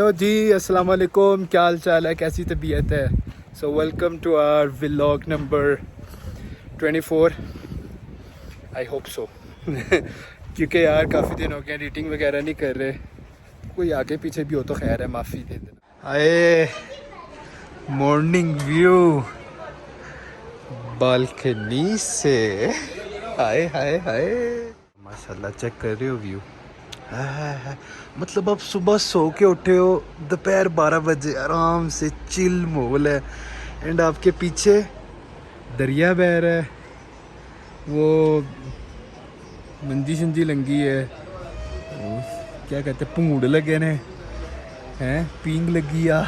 Hello जी, अस्सलाम वालेकुम। क्या हाल चाल है, कैसी तबीयत है? So welcome to our vlog number 24। I hope so क्योंकि यार काफ़ी दिन हो गए एडिटिंग वगैरह नहीं कर रहे। कोई आगे पीछे भी हो तो खैर है, माफ़ी दे देना। आए मॉर्निंग व्यू बालकनी से। हाय हाय हाय, माशाल्लाह। चेक कर रहे हो व्यू? है। मतलब आप सुबह सो के उठे हो, दोपहर 12 बजे आराम से चिल माहौल है, एंड आपके पीछे दरिया बह रहा है, वो मंजी शंजी लंगी है, वो क्या कहते हैं, पंगूड़ लगे ने हैं, पींग लगी आ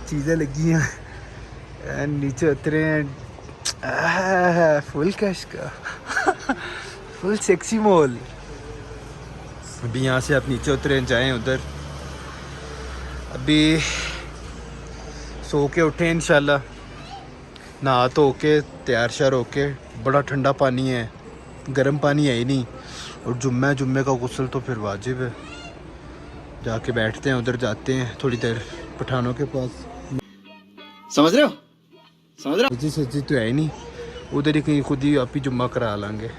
चीज़ें लगी हैं, नीचे उतरे हैं। फुल कैश का फुल सेक्सी मॉल। अभी यहाँ से आप नीचे उतरे जाएं उधर। अभी सो के उठे इंशाल्लाह, नहा धो के तैयार श्यार होके। बड़ा ठंडा पानी है, गर्म पानी है ही नहीं। और जुम्मे का गुस्ल तो फिर वाजिब है। जाके बैठते हैं उधर, जाते हैं थोड़ी देर पठानों के पास। समझ रहे हो? जी सच्ची तो है ही नहीं, उधर ही कहीं खुद ही आप ही जुम्मा करा लांगे।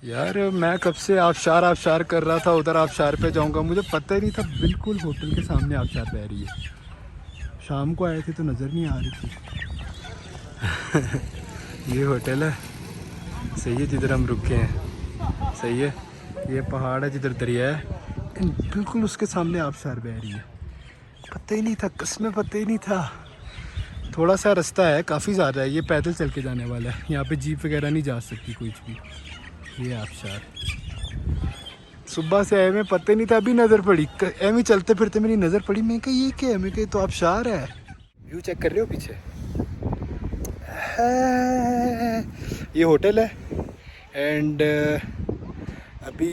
यार मैं कब से आबशार कर रहा था, उधर आबशार पे जाऊंगा, मुझे पता ही नहीं था बिल्कुल होटल के सामने आबशार बह रही है। शाम को आए थे तो नज़र नहीं आ रही थी। ये होटल है, सही है, जिधर हम रुके हैं। सही है, ये पहाड़ है जिधर दरिया है, बिल्कुल उसके सामने आबशार बह रही है। पता ही नहीं था, कसमें पता ही नहीं था। थोड़ा सा रास्ता है, काफ़ी ज़्यादा है, ये पैदल चल के जाने वाला है। यहाँ पे जीप वगैरह नहीं जा सकती कुछ भी। ये आबशार सुबह से आए, में पता ही नहीं था, अभी नज़र पड़ी। एम ही चलते फिरते मेरी नज़र पड़ी, मैं कहा ये क्या है, मैं कहा तो आबशार है। व्यू चेक कर रहे हो पीछे? ये होटल है, एंड अभी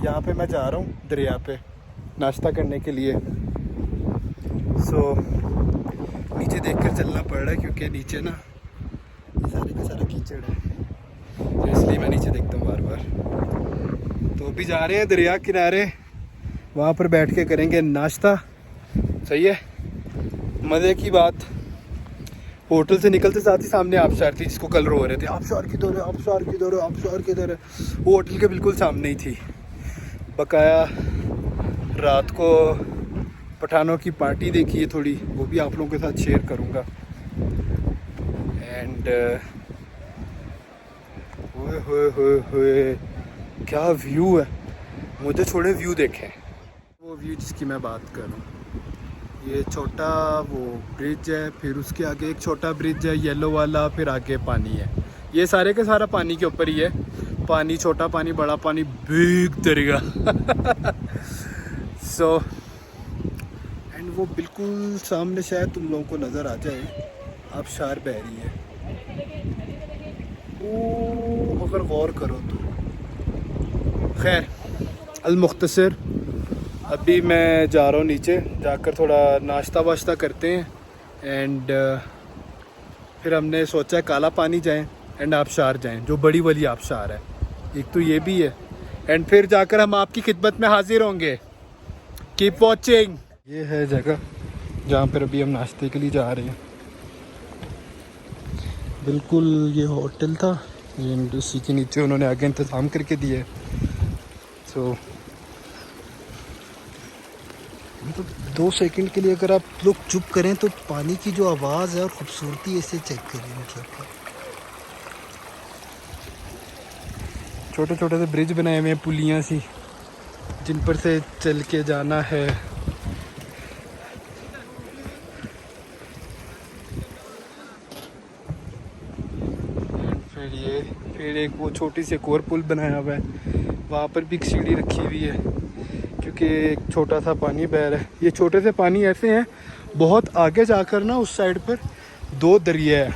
यहाँ पे मैं जा रहा हूँ दरिया पे नाश्ता करने के लिए। सो नीचे देखकर चलना पड़ रहा है, क्योंकि नीचे ना सारे का सारा कीचड़ है, तो इसलिए मैं नीचे देखता हूँ बार बार। तो अभी जा रहे हैं दरिया किनारे, वहाँ पर बैठ के करेंगे नाश्ता। सही है, मज़े की बात। होटल से निकलते साथ ही सामने आबशार थी, जिसको कल रो रहे थे आबशार किधर है, आबशार किधर है, आबशार किधर है। वो होटल के बिल्कुल सामने ही थी। बकाया रात को पठानों की पार्टी देखी है थोड़ी, वो भी आप लोगों के साथ शेयर करूँगा। एंड होए क्या व्यू है, मुझे छोड़े व्यू देखें। वो व्यू जिसकी मैं बात कर रहा हूँ, ये छोटा वो ब्रिज है, फिर उसके आगे एक छोटा ब्रिज है येलो वाला, फिर आगे पानी है। ये सारे के सारा पानी के ऊपर ही है। पानी, छोटा पानी, बड़ा पानी, बिग दरिया। सो एंड वो बिल्कुल सामने, शायद तुम लोगों को नज़र आ जाए, आबशार बह रही है। ओ, अगर गौर करो तो। खैर अल-मुख्तसर, अभी मैं जा रहा हूँ नीचे, जाकर थोड़ा नाश्ता वाश्ता करते हैं, एंड फिर हमने सोचा काला पानी जाएं एंड आबशार जाएं, जो बड़ी वाली आबशार है। एक तो ये भी है, एंड फिर जाकर हम आपकी खिदमत में हाजिर होंगे। Keep watching. ये है जगह जहाँ पर अभी हम नाश्ते के लिए जा रहे हैं। बिल्कुल ये होटल था, एंड उसी के नीचे उन्होंने आगे इंतज़ाम करके दिया। सो मतलब 2 सेकंड के लिए अगर आप लोग चुप करें तो पानी की जो आवाज़ है और ख़ूबसूरती, इसे चेक करिए। मतलब छोटे छोटे से ब्रिज बनाए हुए हैं, पुलियाँ सी, जिन पर से चल के जाना है। फिर एक वो छोटी सी एक और पुल बनाया हुआ है, वहाँ पर भी एक सीढ़ी रखी हुई है, क्योंकि एक छोटा सा पानी बह रहा है। ये छोटे से पानी ऐसे हैं, बहुत आगे जाकर ना उस साइड पर 2 दरिया है।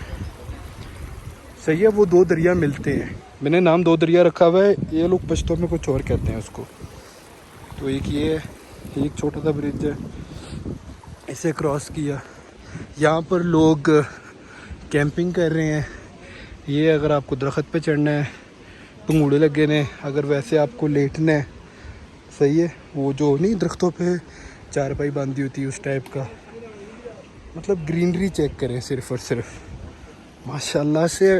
सही है, वो 2 दरिया मिलते हैं। मैंने नाम 2 दरिया रखा हुआ है, ये लोग पश्तो में कुछ और कहते हैं उसको। तो एक ये है, एक छोटा सा ब्रिज है, इसे क्रॉस किया। यहाँ पर लोग कैंपिंग कर रहे हैं। ये अगर आपको दरख्त पे चढ़ना है, पंगूड़े लगे ने, अगर वैसे आपको लेटना है, सही है, वो जो नहीं दरख्तों पे चारपाई बांधी होती है उस टाइप का, मतलब ग्रीनरी चेक करें सिर्फ और सिर्फ। माशाल्लाह से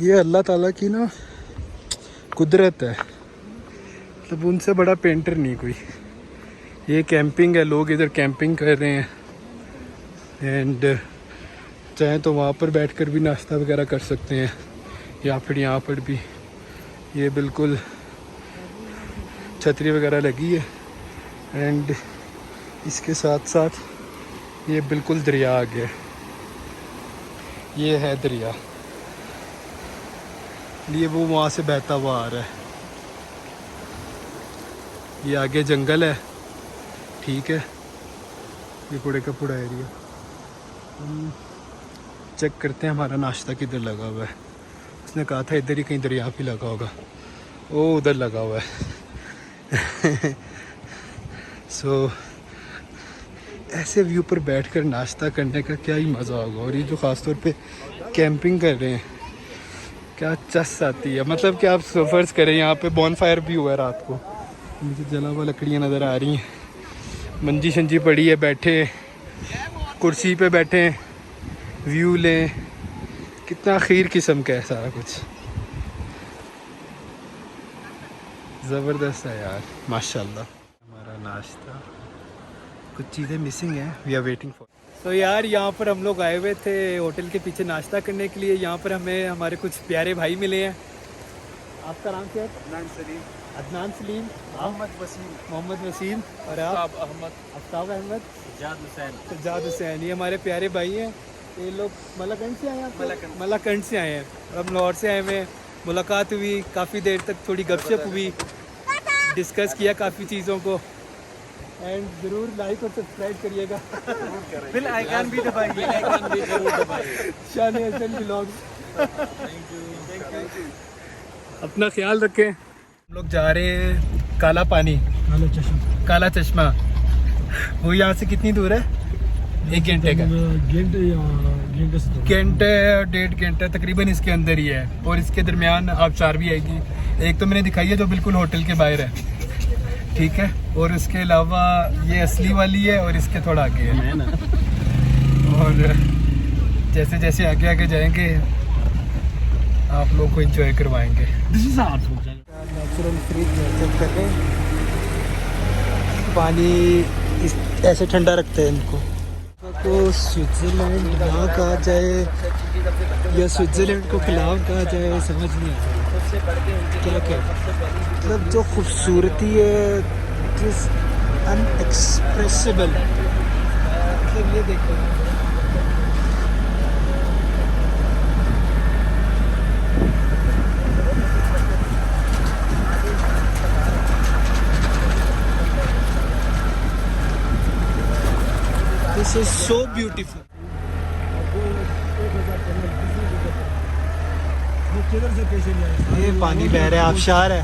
ये अल्लाह ताला की ना कुदरत है, मतलब उनसे बड़ा पेंटर नहीं कोई। ये कैंपिंग है, लोग इधर कैंपिंग कर रहे हैं एंड चाहे तो वहाँ पर बैठकर भी नाश्ता वगैरह कर सकते हैं या फिर यहाँ पर भी। ये बिल्कुल छतरी वगैरह लगी है एंड इसके साथ साथ ये बिल्कुल दरिया आ गया। ये है दरिया, ये वो वहाँ से बहता हुआ आ रहा है। ये आगे जंगल है, ठीक है, ये पूरे का पूरा एरिया। हम चेक करते हैं हमारा नाश्ता किधर लगा हुआ है। उसने कहा था इधर ही कहीं दरिया भी लगा होगा, वो उधर लगा हुआ है। सो ऐसे व्यू पर बैठकर नाश्ता करने का क्या ही मज़ा होगा। और ये जो ख़ास तौर पे कैंपिंग कर रहे हैं, क्या चस आती है। मतलब कि आप फर्ज करें यहाँ पे बॉनफायर भी हुआ है रात को, मुझे जला हुआ लकड़ियाँ नज़र आ रही हैं, मंजी शंजी पड़ी है, बैठे कुर्सी पे बैठे व्यू लें। कितना खीर किस्म का है सारा कुछ, ज़बरदस्त है यार माशाल्लाह। हमारा नाश्ता, कुछ चीज़ें मिसिंग हैं, वी आर वेटिंग फॉर। तो यार यहाँ पर हम लोग आए हुए थे होटल के पीछे नाश्ता करने के लिए। यहाँ पर हमें हमारे कुछ प्यारे भाई मिले हैं। आपका नाम क्या है? अदनान सलीम। अदनान सलीम, मोहम्मद वसीम और आप? आफ्ताब अहमद, सज्जाद हुसैन। ये हमारे प्यारे भाई हैं। ये लोग मलाकंड से आए हैं। मलाकंड से आए हैं, हम लाहौर से आए हुए हैं। मुलाकात हुई, काफ़ी देर तक थोड़ी गपशप हुई, डिस्कस किया काफ़ी चीज़ों को। एंड ज़रूर लाइक और सब्सक्राइब करिएगा। बिल आइकन भी दबाइए, शान हसन व्लॉग। अपना ख्याल रखें। हम लोग जा रहे हैं काला पानी, काला चश्मा। वो यहाँ से कितनी दूर है? 1 घंटे का, घंटे 1.5 घंटे तकरीबन इसके अंदर ही है। और इसके दरमियान आबशार भी आएगी। एक तो मैंने दिखाई है जो बिल्कुल होटल के बाहर है, ठीक है, और इसके अलावा ये असली वाली है और इसके थोड़ा आगे है ना। और जैसे जैसे आगे आगे जाएंगे आप लोग को एंजॉय करवाएंगे। नेचुरल फ्रिज चेक कर रहे हैं, पानी इस ऐसे ठंडा रखते हैं इनको। तो स्विट्ज़रलैंड ना कहा जाए या स्विट्ज़रलैंड को खिलाफ कहा जाए, समझ नहीं आ रहा क्या क्या। मतलब जो खूबसूरती है, जिस अनएक्सप्रेसिबल, मतलब ये देखो। This is so beautiful. ये पानी बह रहा है, आबशार है।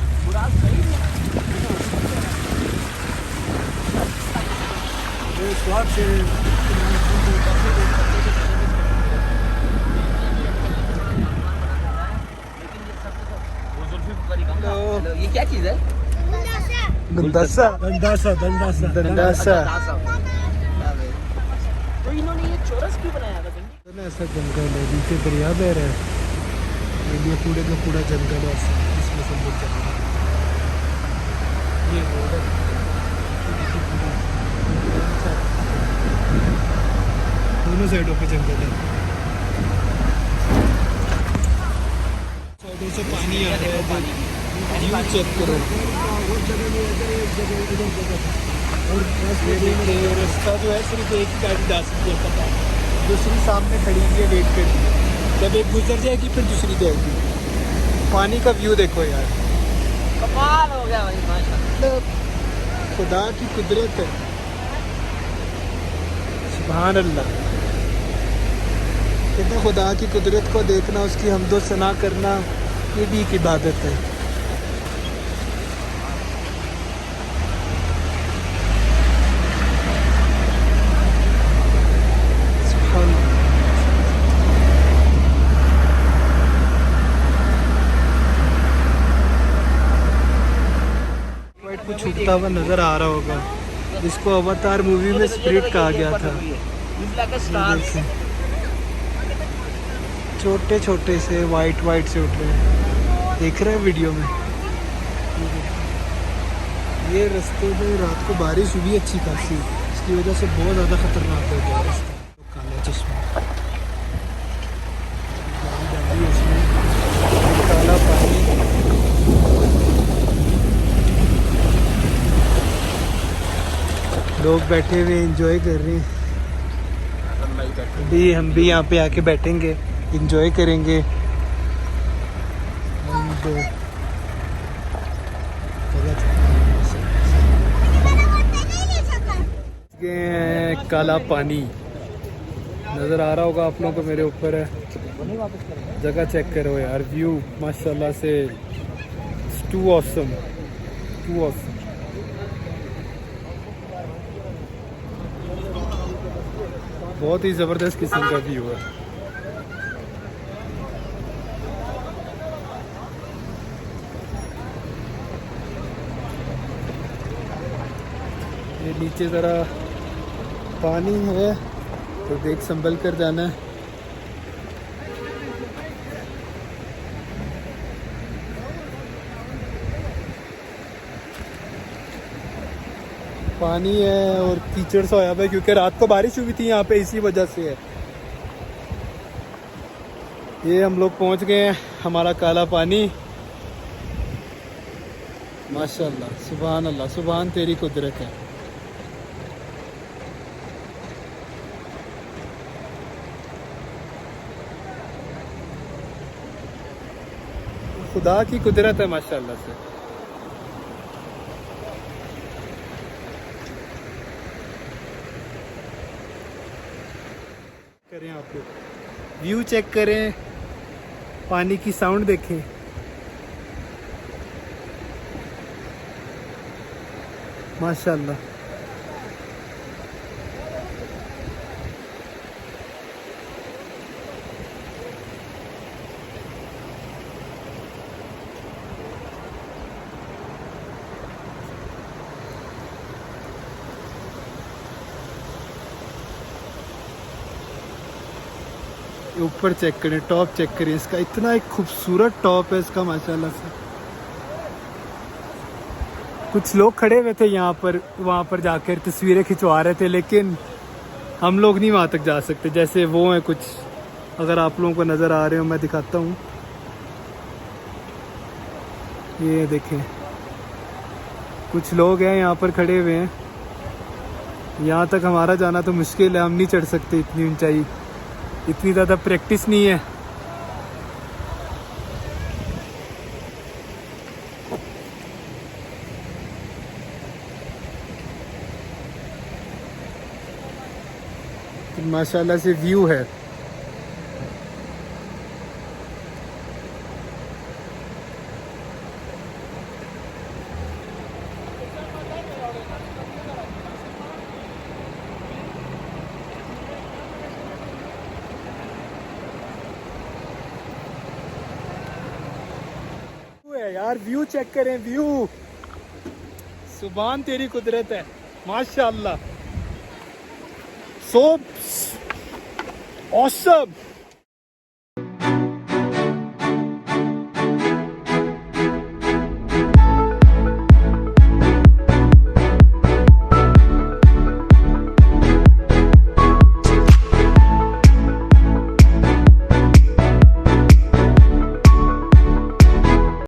ये क्या चीज है? दंडासा, दंडासा दंडासा दंडासा। तो इन्होंने ये चौरस क्यों बनाया था? ऐसा जंगल है, नीचे दरिया बह रहा है, ये पूरे का पूरा जंगल है, इसमें सब लोग चल रहे हैं। ये रोड है, दोनों साइडों पे जंगल है। साइडों से पानी आ रहा है, व्यू चेक करो। और ये रास्ता जो है सिर्फ एक ही गाड़ी जा सकती है, पता है, दूसरी सामने खड़ी हुई है, वेट कर रही है। जब एक गुजर जाएगी फिर दूसरी जाएगी। पानी का व्यू देखो यार, कमाल हो गया भाई, माशाल्लाह। मतलब खुदा की कुदरत है, सुभान अल्लाह। कहते खुदा की कुदरत को देखना, उसकी हमदो सना करना, ये भी एक इबादत है। कुछ उड़ता हुआ नज़र आ रहा होगा, जिसको अवतार मूवी में स्पिरिट कहा गया था। देखें, छोटे छोटे से वाइट वाइट से उठ रहे हैं, देख रहे हैं वीडियो में। ये रास्ते में रात को बारिश हुई अच्छी खासी, इसकी वजह से बहुत ज़्यादा ख़तरनाक हो गया रास्ता। काला चश्मा, गाड़ी उसमें, काला पानी। लोग बैठे हुए एंजॉय कर रहे हैं। अभी हम भी यहाँ पे आके बैठेंगे, एंजॉय करेंगे। काला पानी नज़र आ रहा होगा आप लोगों को, मेरे ऊपर है। जगह चेक करो यार, व्यू माशाल्लाह से टू ऑसम, टू ऑसम। बहुत ही ज़बरदस्त किस्म का व्यू है। ये नीचे ज़रा पानी है तो देख संभल कर जाना है। पानी है और कीचड़ सा होया है क्योंकि रात को बारिश हुई थी यहाँ पे, इसी वजह से है। ये हम लोग पहुँच गए हैं, हमारा काला पानी। माशाल्लाह, सुभान अल्लाह, सुभान तेरी कुदरत है। खुदा की कुदरत है माशाल्लाह से। करें आप लोग, व्यू चेक करें, पानी की साउंड देखें। माशाल्लाह, ऊपर चेक करें, टॉप चेक करें इसका, इतना एक खूबसूरत टॉप है इसका माशाल्लाह से। कुछ लोग खड़े हुए थे यहाँ पर, वहाँ पर जाकर तस्वीरें खिंचवा रहे थे, लेकिन हम लोग नहीं वहाँ तक जा सकते। जैसे वो हैं कुछ, अगर आप लोगों को नज़र आ रहे हो, मैं दिखाता हूँ। ये देखें, कुछ लोग हैं यहाँ पर खड़े हुए हैं। यहाँ तक हमारा जाना तो मुश्किल है, हम नहीं चढ़ सकते इतनी ऊंचाई, इतनी ज़्यादा प्रैक्टिस नहीं है। तो माशाल्लाह से व्यू है। यार व्यू चेक करें, व्यू, सुभान तेरी कुदरत है माशाल्लाह, सो ऑसम।